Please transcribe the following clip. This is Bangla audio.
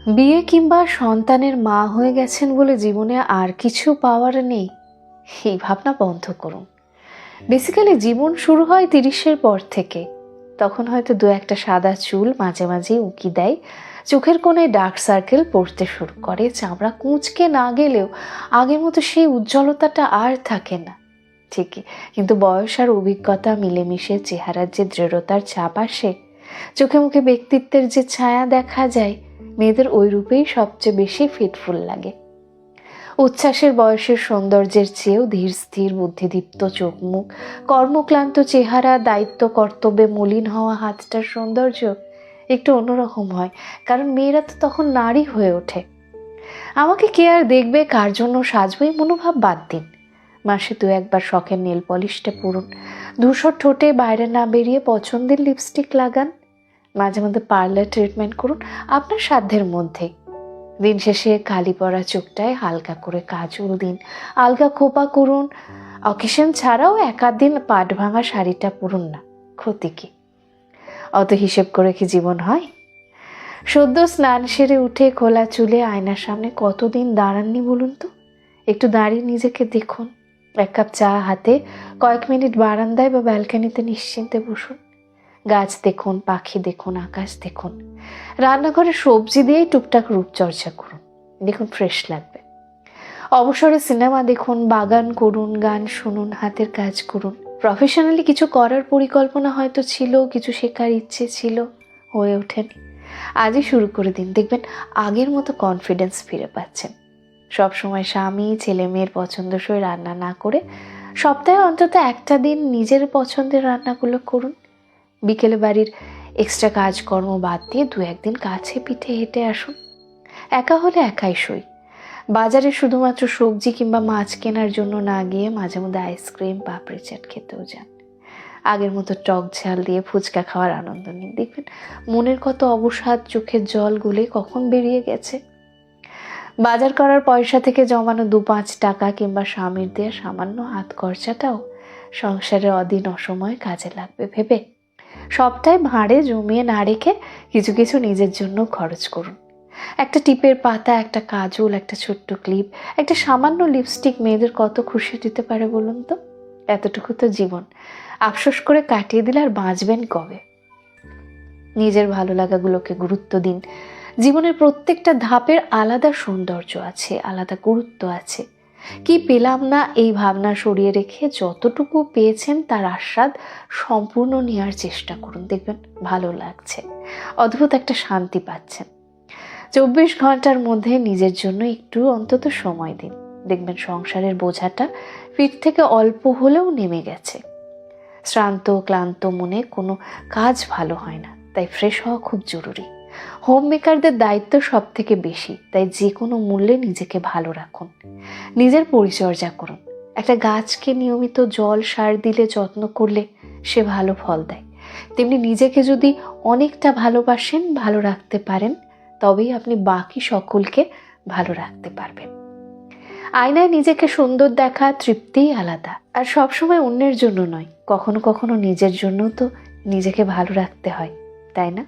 বিয়ে কিংবা সন্তানের মা হয়ে গেছেন বলে জীবনে আর কিছু পাওয়ার নেই, এই ভাবনা বন্ধ করুন। বেসিক্যালি জীবন শুরু হয় 30-এর পর থেকে। তখন হয়তো দু একটা সাদা চুল মাঝে মাঝে উঁকি দেয়, চোখের কোণে ডার্ক সার্কেল পড়তে শুরু করে, চামড়া কুঁচকে না গেলেও আগের মতো সেই উজ্জ্বলতাটা আর থাকে না ঠিকই। কিন্তু বয়স আর অভিজ্ঞতা মিলেমিশে চেহারার যে দৃঢ়তার ছাপ আসে, চোখে মুখে ব্যক্তিত্বের যে ছায়া দেখা যায়, মেয়েদের ওই রূপেই সবচেয়ে বেশি ফিটফুল লাগে। উচ্ছ্বাসের বয়সের সৌন্দর্যের চেয়েও ধীর স্থির বুদ্ধিদীপ্ত চোখ মুখ, কর্মক্লান্ত চেহারা, দায়িত্ব কর্তব্যে মলিন হওয়া হাতটার সৌন্দর্য একটু অন্যরকম হয়, কারণ মেয়েরা তো তখন নারী হয়ে ওঠে। আমাকে কে আর দেখবে, কার জন্য সাজবো, এই মনোভাব বাদ দিন। মাসে 2-1 শখের নেল পলিশটা পরুন, ধূসর ঠোঁটে বাইরে না বেরিয়ে পছন্দের লিপস্টিক লাগান, মাঝে মধ্যে পার্লার ট্রিটমেন্ট করুন আপনার সাধ্যের মধ্যে। দিন শেষে কালি পড়া চোখটায় হালকা করে কাজল দিন, আলগা খোপা করুন। অকেশন ছাড়াও 1-8 দিন পাট ভাঙা শাড়িটা পরুন না, ক্ষতি কি? অত হিসেব করে কি জীবন হয়? সদ্য স্নান সেরে উঠে খোলা চুলে আয়নার সামনে কতদিন দাঁড়াননি বলুন তো? একটু দাঁড়িয়ে নিজেকে দেখুন। 1 কাপ চা হাতে কয়েক মিনিট বারান্দায় বা ব্যালকনিতে নিশ্চিন্তে বসুন। গাছ দেখুন, পাখি দেখুন, আকাশ দেখুন। রান্নাঘরে সবজি দিয়েই টুকটাক রূপচর্চা করুন, দেখুন ফ্রেশ লাগবে। অবসরে সিনেমা দেখুন, বাগান করুন, গান শুনুন, হাতের কাজ করুন। প্রফেশনালি কিছু করার পরিকল্পনা হয়তো ছিল, কিছু শেখার ইচ্ছে ছিল, হয়ে ওঠেনি। আজই শুরু করে দিন, দেখবেন আগের মতো কনফিডেন্স ফিরে পাচ্ছেন। সবসময় স্বামী ছেলে মেয়ের পছন্দসই রান্না না করে সপ্তাহে অন্তত একটা দিন নিজের পছন্দের রান্নাগুলো করুন। বিকেলে বাড়ির এক্সট্রা কাজকর্ম বাদ দিয়ে 2-1 দিন কাছে পিঠে হেঁটে আসুন। একা হলে একাই সই। বাজারে শুধুমাত্র সবজি কিংবা মাছ কেনার জন্য না গিয়ে মাঝে মধ্যে আইসক্রিম, পাপড়ি চাট খেতেও যান। আগের মতো টক ঝাল দিয়ে ফুচকা খাওয়ার আনন্দ নিন, দেখবেন মনের কত অবসাদ, চোখের জল গুলে কখন বেরিয়ে গেছে। বাজার করার পয়সা থেকে জমানো 2-5 টাকা কিংবা স্বামীর দেওয়া সামান্য হাত খরচাটাও সংসারে অদিন অসময়ে কাজে লাগবে ভেবে সবটাই ভাঁড়ে জমিয়ে না রেখে কিছু কিছু নিজের জন্য খরচ করুন। একটা টিপের পাতা, একটা কাজল, একটা ছোট্ট ক্লিপ, একটা সামান্য লিপস্টিক মেয়েদের কত খুশি দিতে পারে বলুন তো? এতটুকু তো জীবন, আফসোস করে কাটিয়ে দিলে আর বাঁচবেন কবে? নিজের ভালো লাগাগুলোকে গুরুত্ব দিন। জীবনের প্রত্যেকটা ধাপের আলাদা সৌন্দর্য আছে, আলাদা গুরুত্ব আছে। কি পেলাম না এই ভাবনা সরিয়ে রেখে যতটুকু পেয়েছেন তার আস্বাদ সম্পূর্ণ নেওয়ার চেষ্টা করুন, দেখবেন ভালো লাগছে, অদ্ভুত একটা শান্তি পাচ্ছেন। 24 ঘন্টার মধ্যে নিজের জন্য একটু অন্তত সময় দিন, দেখবেন সংসারের বোঝাটা পিঠ থেকে অল্প হলেও নেমে গেছে। শ্রান্ত ক্লান্ত মনে কোনো কাজ ভালো হয় না, তাই ফ্রেশ হওয়া খুব জরুরি। হোম মেকারদের দায়িত্ব সব থেকে বেশি, তাই যে কোনো মূল্যে নিজেকে ভালো রাখুন, নিজের পরিচর্যা করুন। একটা গাছকে নিয়মিত জল সার দিলে, যত্ন করলে সে ভালো ফল দেয়। তেমনি নিজেকে যদি অনেকটা ভালোবাসেন, ভালো রাখতে পারেন, তবেই আপনি বাকি সকলকে ভালো রাখতে পারবেন। আয়নায় নিজেকে সুন্দর দেখা তৃপ্তিই আলাদা, আর সবসময় অন্যের জন্য নয়, কখনো কখনো নিজের জন্য তো নিজেকে ভালো রাখতে হয়, তাই না?